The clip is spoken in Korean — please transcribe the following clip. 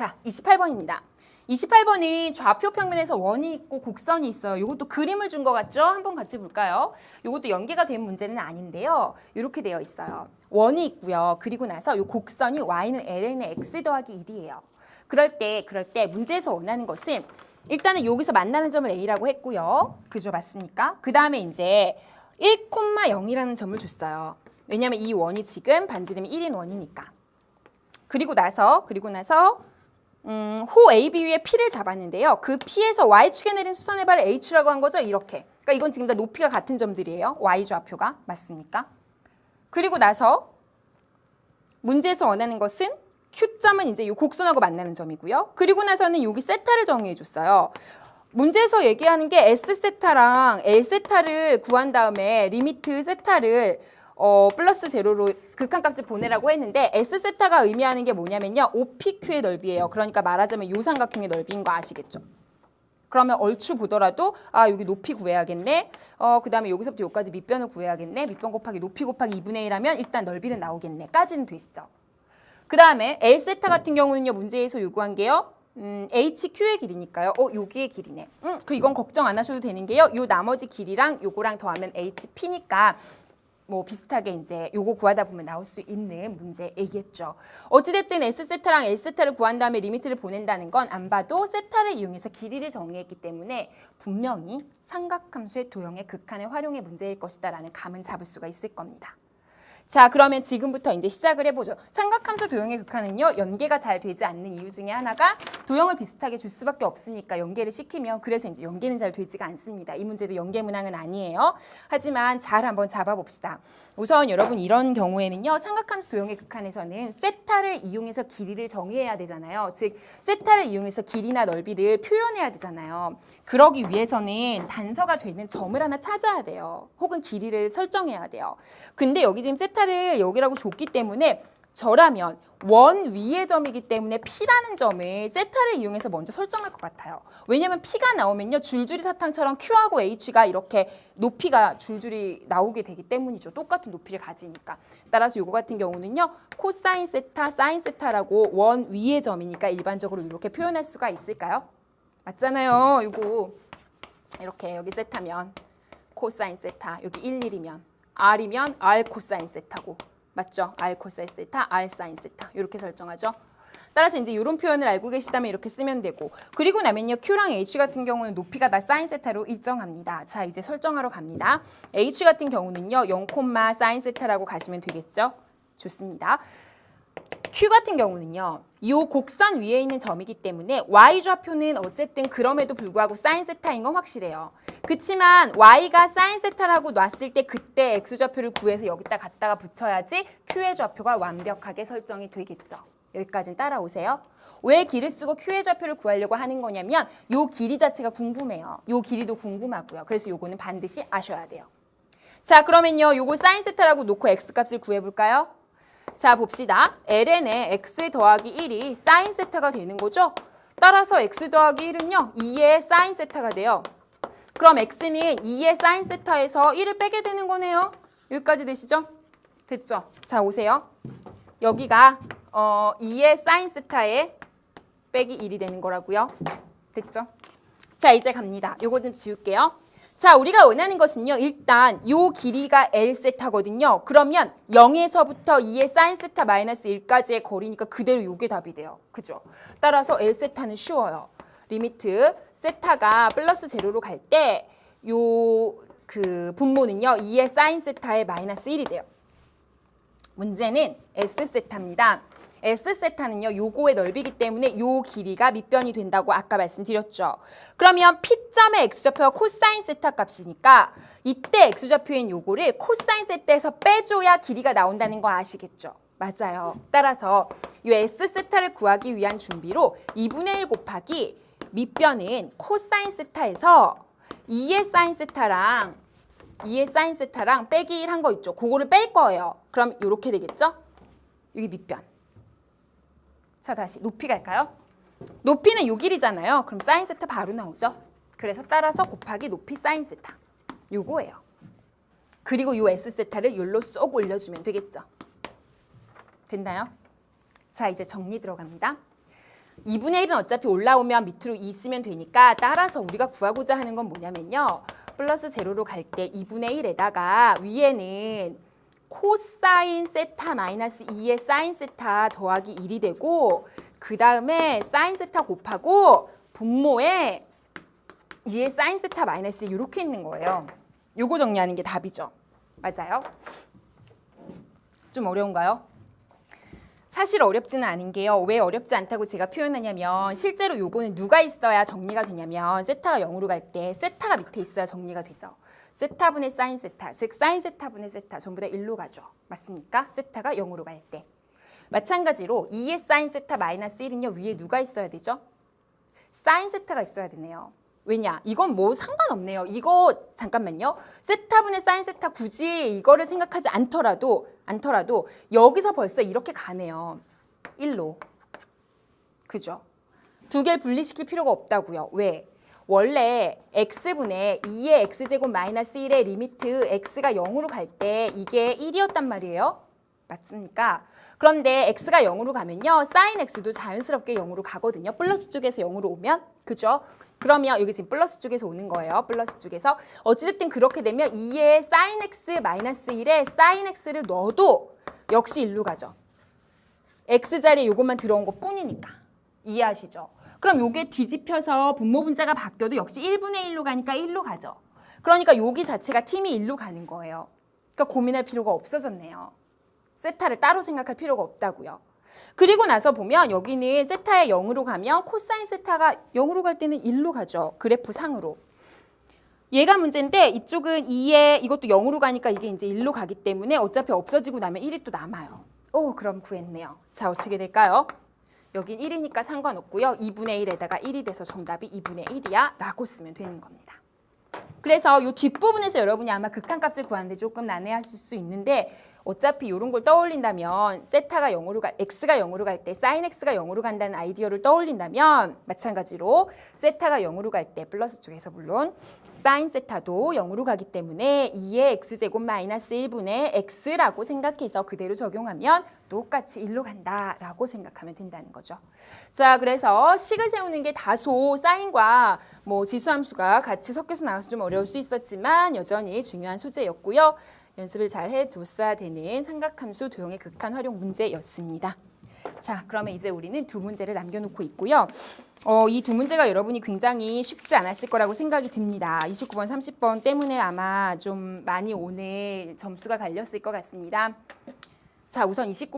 자, 28번입니다. 28번은 좌표 평면에서 원이 있고 곡선이 있어요. 이것도 그림을 준 것 같죠? 한번 같이 볼까요? 이것도 연계가 된 문제는 아닌데요. 이렇게 되어 있어요. 원이 있고요. 그리고 나서 이 곡선이 y는 ln의 x 더하기 1이에요. 그럴 때 문제에서 원하는 것은 일단은 여기서 만나는 점을 a라고 했고요. 그죠? 맞습니까? 그 다음에 이제 1,0이라는 점을 줬어요. 왜냐하면 이 원이 지금 반지름이 1인 원이니까. 그리고 나서 호 AB 위에 P를 잡았는데요. 그 P에서 Y축에 내린 수선의 발을 H라고 한 거죠. 이렇게. 그러니까 이건 지금 다 높이가 같은 점들이에요. Y 좌표가. 맞습니까? 그리고 나서 문제에서 원하는 것은 Q점은 이제 이 곡선하고 만나는 점이고요. 그리고 나서는 여기 세타를 정의해 줬어요. 문제에서 얘기하는 게 S세타랑 L세타를 구한 다음에 리미트 세타를 플러스 제로로 극한값을 보내라고 했는데 S세타가 의미하는 게 뭐냐면요. OPQ의 넓이에요. 그러니까 말하자면 요 삼각형의 넓이인 거 아시겠죠? 그러면 얼추 보더라도 여기 높이 구해야겠네. 그 다음에 여기서부터 여기까지 밑변을 구해야겠네. 밑변 곱하기 높이 곱하기 2분의 1 하면 일단 넓이는 나오겠네. 까지는 되시죠? 그 다음에 L세타 같은 경우는요. 문제에서 요구한 게요. HQ의 길이니까요. 여기의 길이네. 그 이건 걱정 안 하셔도 되는 게요. 요 나머지 길이랑 요거랑 더하면 HP니까 뭐 비슷하게 이제 요거 구하다 보면 나올 수 있는 문제이겠죠. 어찌됐든 S세타랑 L세타를 구한 다음에 리미트를 보낸다는 건 안 봐도 세타를 이용해서 길이를 정의했기 때문에 분명히 삼각함수의 도형의 극한의 활용의 문제일 것이다 라는 감은 잡을 수가 있을 겁니다. 자, 그러면 지금부터 이제 시작을 해보죠. 삼각함수 도형의 극한은요, 연계가 잘 되지 않는 이유 중에 하나가 도형을 비슷하게 줄 수밖에 없으니까 연계를 시키면 그래서 이제 연계는 잘 되지가 않습니다. 이 문제도 연계 문항은 아니에요. 하지만 잘 한번 잡아봅시다. 우선 여러분 이런 경우에는요, 삼각함수 도형의 극한에서는 세타를 이용해서 길이를 정의해야 되잖아요. 즉, 세타를 이용해서 길이나 넓이를 표현해야 되잖아요. 그러기 위해서는 단서가 되는 점을 하나 찾아야 돼요. 혹은 길이를 설정해야 돼요. 근데 여기 지금 세타를 여기라고 줬기 때문에 저라면 원 위의 점이기 때문에 P라는 점을 세타를 이용해서 먼저 설정할 것 같아요. 왜냐면 P가 나오면요. 줄줄이 사탕처럼 Q하고 H가 이렇게 높이가 줄줄이 나오게 되기 때문이죠. 똑같은 높이를 가지니까. 따라서 요거 같은 경우는요. 코사인 세타, 사인 세타라고 원 위의 점이니까 일반적으로 이렇게 표현할 수가 있을까요? 맞잖아요. 요거 이렇게 여기 세타면 코사인 세타, 여기 1, 1이면 R이면 R 코사인 세타고 맞죠? R 코사인 세타, R 사인 세타 이렇게 설정하죠. 따라서 이제 이런 표현을 알고 계시다면 이렇게 쓰면 되고 그리고 나면요. Q랑 H 같은 경우는 높이가 다 사인 세타로 일정합니다. 자, 이제 설정하러 갑니다. H 같은 경우는요. 0, 사인 세타라고 가시면 되겠죠? 좋습니다. Q 같은 경우는요. 이 곡선 위에 있는 점이기 때문에 Y좌표는 어쨌든 그럼에도 불구하고 사인 세타인 건 확실해요. 그치만 Y가 사인 세타라고 놨을 때 그때 X좌표를 구해서 여기다 갖다가 붙여야지 Q의 좌표가 완벽하게 설정이 되겠죠. 여기까지는 따라오세요. 왜 길을 쓰고 Q의 좌표를 구하려고 하는 거냐면 이 길이 자체가 궁금해요. 이 길이도 궁금하고요. 그래서 요거는 반드시 아셔야 돼요. 자, 그러면요. 요거 사인 세타라고 놓고 X값을 구해볼까요? 자, 봅시다. ln의 x 더하기 1이 사인 세타가 되는 거죠? 따라서 x 더하기 1은요. 2의 사인 세타가 돼요. 그럼 x는 2의 사인 세타에서 1을 빼게 되는 거네요. 여기까지 되시죠? 됐죠? 자, 오세요. 여기가 2의 사인 세타에 빼기 1이 되는 거라고요. 됐죠? 자, 이제 갑니다. 요거 좀 지울게요. 자, 우리가 원하는 것은요. 일단 요 길이가 L세타거든요. 그러면 0에서부터 2의 사인 세타 마이너스 1까지의 거리니까 그대로 요게 답이 돼요. 그죠? 따라서 L세타는 쉬워요. 리미트 세타가 플러스 제로로 갈 때 요 그 분모는요. 2의 사인 세타의 마이너스 1이 돼요. 문제는 S세타입니다. S세타는요. 요거의 넓이기 때문에 요 길이가 밑변이 된다고 아까 말씀드렸죠. 그러면 P점의 X좌표가 코사인 세타 값이니까 이때 X좌표인 요거를 코사인 세타에서 빼줘야 길이가 나온다는 거 아시겠죠? 맞아요. 따라서 요 S세타를 구하기 위한 준비로 2분의 1 곱하기 밑변은 코사인 세타에서 2의 사인 세타랑 빼기 1 한 거 있죠. 그거를 뺄 거예요. 그럼 요렇게 되겠죠? 여기 밑변. 자, 다시 높이 갈까요? 높이는 요 길이잖아요. 그럼 사인 세타 바로 나오죠. 그래서 따라서 곱하기 높이 사인 세타. 요거예요. 그리고 요 S세타를 요로 쏙 올려주면 되겠죠. 됐나요? 자, 이제 정리 들어갑니다. 2분의 1은 어차피 올라오면 밑으로 2 쓰면 되니까 따라서 우리가 구하고자 하는 건 뭐냐면요. 플러스 제로로 갈 때 2분의 1에다가 위에는 코사인 세타 마이너스 2의 사인 세타 더하기 1이 되고 그 다음에 사인 세타 곱하고 분모에 2의 사인 세타 마이너스 이렇게 있는 거예요. 요거 정리하는 게 답이죠. 맞아요? 좀 어려운가요? 사실 어렵지는 않은 게요. 왜 어렵지 않다고 제가 표현하냐면 실제로 요거는 누가 있어야 정리가 되냐면 세타가 0으로 갈 때 세타가 밑에 있어야 정리가 되죠. 세타분의 사인 세타, 즉 사인 세타분의 세타 전부 다 1로 가죠. 맞습니까? 세타가 0으로 갈 때. 마찬가지로 2의 사인 세타 마이너스 1은요. 위에 누가 있어야 되죠? 사인 세타가 있어야 되네요. 왜냐? 이건 뭐 상관없네요. 이거 잠깐만요. 세타분의 사인 세타 굳이 이거를 생각하지 않더라도 여기서 벌써 이렇게 가네요. 1로. 그죠? 두 개를 분리시킬 필요가 없다고요. 왜? 원래 x분의 2의 x제곱 마이너스 1의 리미트 x가 0으로 갈 때 이게 1이었단 말이에요. 맞습니까? 그런데 x가 0으로 가면요. sin x도 자연스럽게 0으로 가거든요. 플러스 쪽에서 0으로 오면. 그죠? 그러면 여기 지금 플러스 쪽에서 오는 거예요. 플러스 쪽에서. 어찌됐든 그렇게 되면 2의 sin x 마이너스 1에 sin x를 넣어도 역시 1로 가죠. x 자리에 이것만 들어온 것 뿐이니까. 이해하시죠? 그럼 요게 뒤집혀서 분모 분자가 바뀌어도 역시 1분의 1로 가니까 1로 가죠. 그러니까 여기 자체가 팀이 1로 가는 거예요. 그러니까 고민할 필요가 없어졌네요. 세타를 따로 생각할 필요가 없다고요. 그리고 나서 보면 여기는 세타에 0으로 가면 코사인 세타가 0으로 갈 때는 1로 가죠. 그래프 상으로. 얘가 문제인데 이쪽은 2에 이것도 0으로 가니까 이게 이제 1로 가기 때문에 어차피 없어지고 나면 1이 또 남아요. 오, 그럼 구했네요. 자, 어떻게 될까요? 여긴 1이니까 상관없고요. 2분의 1에다가 1이 돼서 정답이 2분의 1이야 라고 쓰면 되는 겁니다. 그래서 이 뒷부분에서 여러분이 아마 극한값을 구하는데 조금 난해하실 수 있는데 어차피 이런 걸 떠올린다면 세타가 0으로 x가 0으로 갈 때 sin x가 0으로 간다는 아이디어를 떠올린다면 마찬가지로 세타가 0으로 갈 때 플러스 쪽에서 물론 sin 세타도 0으로 가기 때문에 2의 x제곱 마이너스 1분의 x라고 생각해서 그대로 적용하면 똑같이 1로 간다라고 생각하면 된다는 거죠. 자, 그래서 식을 세우는 게 다소 사인과 뭐 지수함수가 같이 섞여서 나와서 좀 어려울 수 있었지만 여전히 중요한 소재였고요. 연습을 잘 해뒀어야 되는 삼각함수 도형의 극한 활용 문제였습니다. 자, 그러면 이제 우리는 두 문제를 남겨놓고 있고요. 이 두 문제가 여러분이 굉장히 쉽지 않았을 거라고 생각이 듭니다. 29번, 30번 때문에 아마 좀 많이 오늘 점수가 갈렸을 것 같습니다. 자, 우선 29번